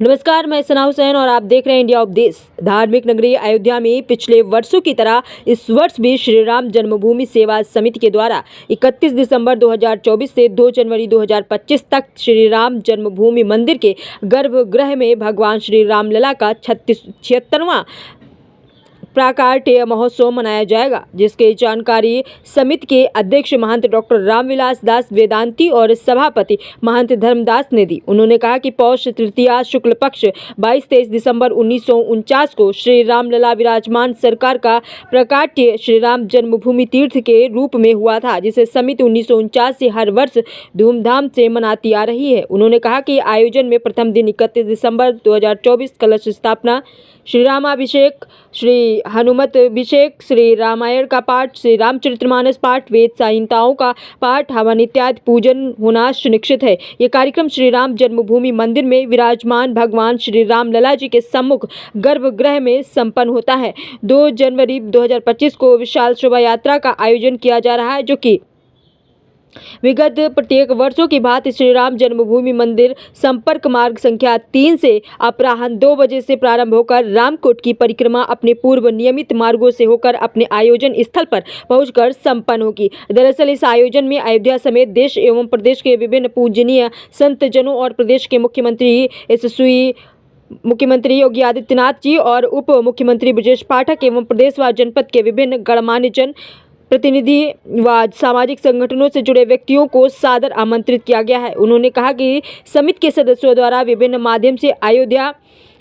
नमस्कार, मैं सना हुसैन और आप देख रहे हैं इंडिया उपदेश। धार्मिक नगरी अयोध्या में पिछले वर्षों की तरह इस वर्ष भी श्री राम जन्मभूमि सेवा समिति के द्वारा 31 दिसंबर 2024 से 2 जनवरी 2025 तक श्री राम जन्मभूमि मंदिर के गर्भगृह में भगवान श्री रामलला का 76वां प्राकट्य महोत्सव मनाया जाएगा, जिसकी जानकारी समिति के अध्यक्ष महंत डॉक्टर रामविलास दास वेदांती और सभापति महंत धर्मदास ने दी। उन्होंने कहा कि पौष तृतीया शुक्ल पक्ष 22-23 दिसंबर 1949 को श्री रामलला विराजमान सरकार का प्राकट्य श्री राम जन्मभूमि तीर्थ के रूप में हुआ था, जिसे समिति 1949 से हर वर्ष धूमधाम से मनाती आ रही है। उन्होंने कहा कि आयोजन में प्रथम दिन 31 दिसंबर 2024 कलश स्थापना, श्री रामाभिषेक, श्री हनुमत अभिषेक, श्री रामायण का पाठ, श्री रामचरितमानस पाठ, वेद संहिताओं का पाठ, हवन इत्यादि पूजन होना सुनिश्चित है। ये कार्यक्रम श्री राम जन्मभूमि मंदिर में विराजमान भगवान श्री रामलला जी के सम्मुख गर्भगृह में संपन्न होता है। 2 जनवरी 2025 को विशाल शोभा यात्रा का आयोजन किया जा रहा है, जो कि विगत प्रत्येक वर्षों की भांति श्री राम जन्मभूमि मंदिर संपर्क मार्ग संख्या 3 से अपराह्न 2 बजे से प्रारंभ होकर रामकोट की परिक्रमा अपने पूर्व नियमित मार्गों से होकर अपने आयोजन स्थल पर पहुंचकर संपन्न होगी। दरअसल इस आयोजन में अयोध्या समेत देश एवं प्रदेश के विभिन्न पूजनीय संतजनों और प्रदेश के मुख्यमंत्री योगी आदित्यनाथ जी और उप मुख्यमंत्री ब्रजेश पाठक एवं प्रदेश व जनपद के विभिन्न गणमान्य जन प्रतिनिधि व सामाजिक संगठनों से जुड़े व्यक्तियों को सादर आमंत्रित किया गया है। उन्होंने कहा कि समिति के सदस्यों द्वारा विभिन्न माध्यम से अयोध्या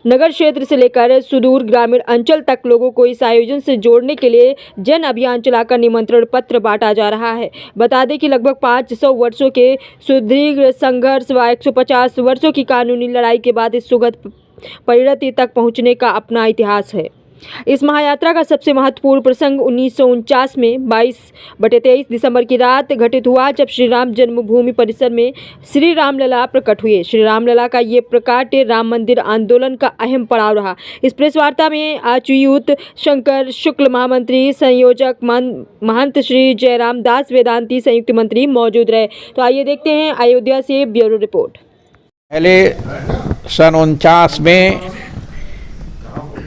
नगर क्षेत्र से लेकर सुदूर ग्रामीण अंचल तक लोगों को इस आयोजन से जोड़ने के लिए जन अभियान चलाकर निमंत्रण पत्र बांटा जा रहा है। बता दें कि लगभग 500 वर्षों के सुदीर्घ संघर्ष व 150 वर्षों की कानूनी लड़ाई के बाद इस सुखद परिणति तक पहुंचने का अपना इतिहास है। इस महायात्रा का सबसे महत्वपूर्ण प्रसंग 1949 में 22-23 दिसंबर की रात घटित हुआ, जब श्री राम जन्मभूमि परिसर में श्री रामलला प्रकट हुए। श्री रामलला का ये प्राकट्य राम मंदिर आंदोलन का अहम पड़ाव रहा। इस प्रेस वार्ता में अच्युत शंकर शुक्ल महामंत्री, संयोजक महंत श्री जयराम दास वेदांती संयुक्त मंत्री मौजूद रहे। तो आइए देखते हैं अयोध्या से ब्यूरो रिपोर्ट। पहले सन 49 में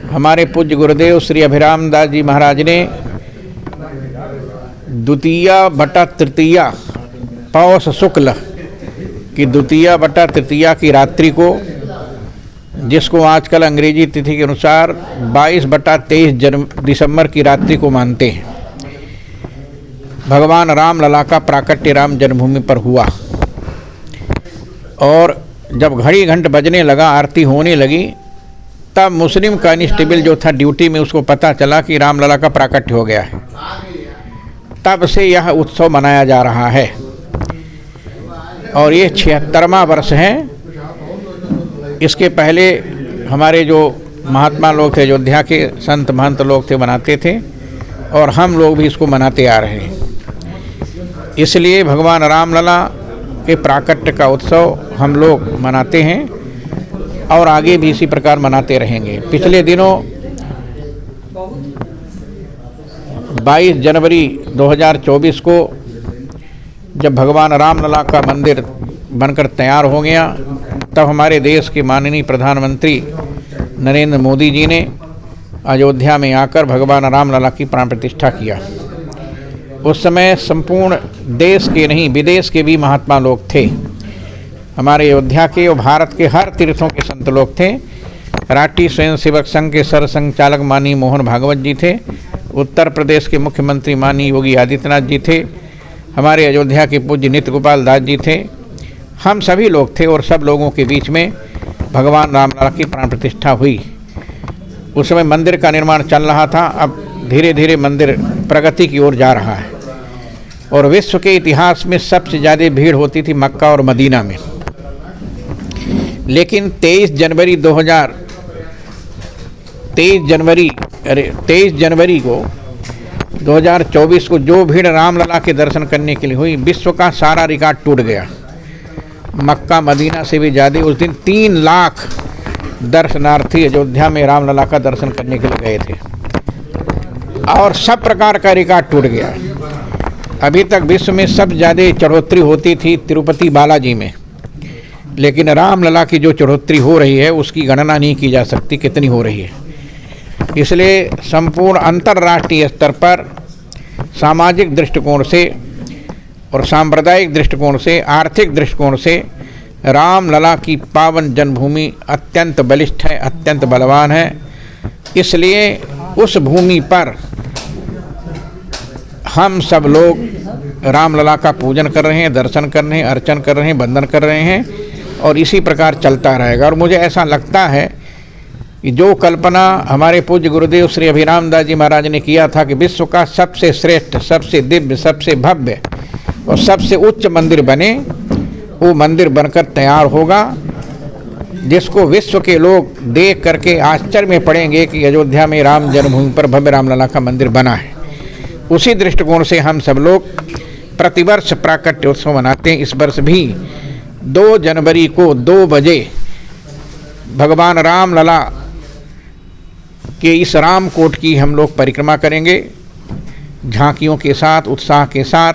हमारे पूज्य गुरुदेव श्री अभिराम दास जी महाराज ने द्वितीया/तृतीया पौष शुक्ल की द्वितीया/तृतीया की रात्रि को, जिसको आजकल अंग्रेजी तिथि के अनुसार 22/23 दिसंबर की रात्रि को मानते हैं, भगवान रामलला का प्राकट्य राम जन्मभूमि पर हुआ। और जब घड़ी घंट बजने लगा, आरती होने लगी, तब मुस्लिम कांस्टेबल जो था ड्यूटी में, उसको पता चला कि रामलला का प्राकट्य हो गया है। तब से यह उत्सव मनाया जा रहा है और ये 76वां वर्ष है। इसके पहले हमारे जो महात्मा लोग थे, अयोध्या के संत महंत लोग थे, मनाते थे और हम लोग भी इसको मनाते आ रहे हैं। इसलिए भगवान रामलला के प्राकट्य का उत्सव हम लोग मनाते हैं और आगे भी इसी प्रकार मनाते रहेंगे। पिछले दिनों 22 जनवरी 2024 को जब भगवान रामलला का मंदिर बनकर तैयार हो गया, तब हमारे देश के माननीय प्रधानमंत्री नरेंद्र मोदी जी ने अयोध्या में आकर भगवान रामलला की प्राण प्रतिष्ठा किया। उस समय संपूर्ण देश के नहीं, विदेश के भी महात्मा लोग थे। हमारे अयोध्या के और भारत के हर तीर्थों के संत लोग थे। राष्ट्रीय स्वयंसेवक संघ के सरसंघचालक माननीय मोहन भागवत जी थे। उत्तर प्रदेश के मुख्यमंत्री माननीय योगी आदित्यनाथ जी थे। हमारे अयोध्या के पूज्य नित्य गोपाल दास जी थे। हम सभी लोग थे और सब लोगों के बीच में भगवान रामलला की प्राण प्रतिष्ठा हुई। उस समय मंदिर का निर्माण चल रहा था। अब धीरे धीरे मंदिर प्रगति की ओर जा रहा है और विश्व के इतिहास में सबसे ज़्यादा भीड़ होती थी मक्का और मदीना में। लेकिन 23 जनवरी को 2024 को जो भीड़ रामलला के दर्शन करने के लिए हुई, विश्व का सारा रिकॉर्ड टूट गया। मक्का मदीना से भी ज़्यादा उस दिन 3 लाख दर्शनार्थी अयोध्या में रामलला का दर्शन करने के लिए गए थे और सब प्रकार का रिकॉर्ड टूट गया। अभी तक विश्व में सब ज़्यादा चढ़ोतरी होती थी तिरुपति बालाजी में, लेकिन रामलला की जो चढ़ोतरी हो रही है उसकी गणना नहीं की जा सकती कितनी हो रही है। इसलिए संपूर्ण अंतर्राष्ट्रीय स्तर पर सामाजिक दृष्टिकोण से और सांप्रदायिक दृष्टिकोण से, आर्थिक दृष्टिकोण से रामलला की पावन जन्मभूमि अत्यंत बलिष्ठ है, अत्यंत बलवान है। इसलिए उस भूमि पर हम सब लोग रामलला का पूजन कर रहे हैं, दर्शन कर रहे हैं, अर्चन कर रहे हैं, वंदन कर रहे हैं और इसी प्रकार चलता रहेगा। और मुझे ऐसा लगता है कि जो कल्पना हमारे पूज्य गुरुदेव श्री अभिराम दास जी महाराज ने किया था कि विश्व का सबसे श्रेष्ठ, सबसे दिव्य, सबसे भव्य और सबसे उच्च मंदिर बने, वो मंदिर बनकर तैयार होगा, जिसको विश्व के लोग देख करके आश्चर्य में पड़ेंगे कि अयोध्या में राम जन्मभूमि पर भव्य रामलला का मंदिर बना है। उसी दृष्टिकोण से हम सब लोग प्रतिवर्ष प्राकट्य उत्सव मनाते हैं। इस वर्ष भी 2 जनवरी को 2 बजे भगवान रामलला के इस रामकोट की हम लोग परिक्रमा करेंगे, झांकियों के साथ, उत्साह के साथ,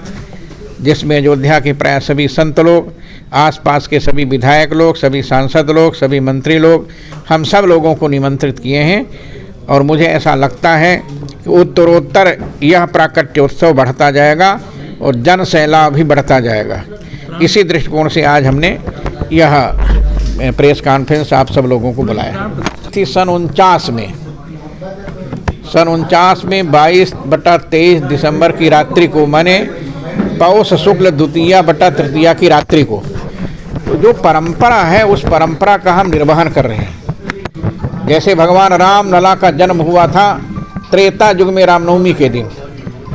जिसमें अयोध्या के प्राय सभी संत लोग, आसपास के सभी विधायक लोग, सभी सांसद लोग, सभी मंत्री लोग, हम सब लोगों को निमंत्रित किए हैं। और मुझे ऐसा लगता है कि उत्तरोत्तर यह प्राकट्योत्सव बढ़ता जाएगा और जन सैलाब भी बढ़ता जाएगा। इसी दृष्टिकोण से आज हमने यह प्रेस कॉन्फ्रेंस आप सब लोगों को बुलाया थी। सन 49 में 22/23 दिसंबर की रात्रि को, माने पौष शुक्ल द्वितीया बटा तृतीया की रात्रि को, तो जो परंपरा है उस परंपरा का हम निर्वहन कर रहे हैं। जैसे भगवान रामलला का जन्म हुआ था त्रेता युग में रामनवमी के दिन,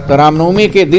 तो रामनवमी के दिन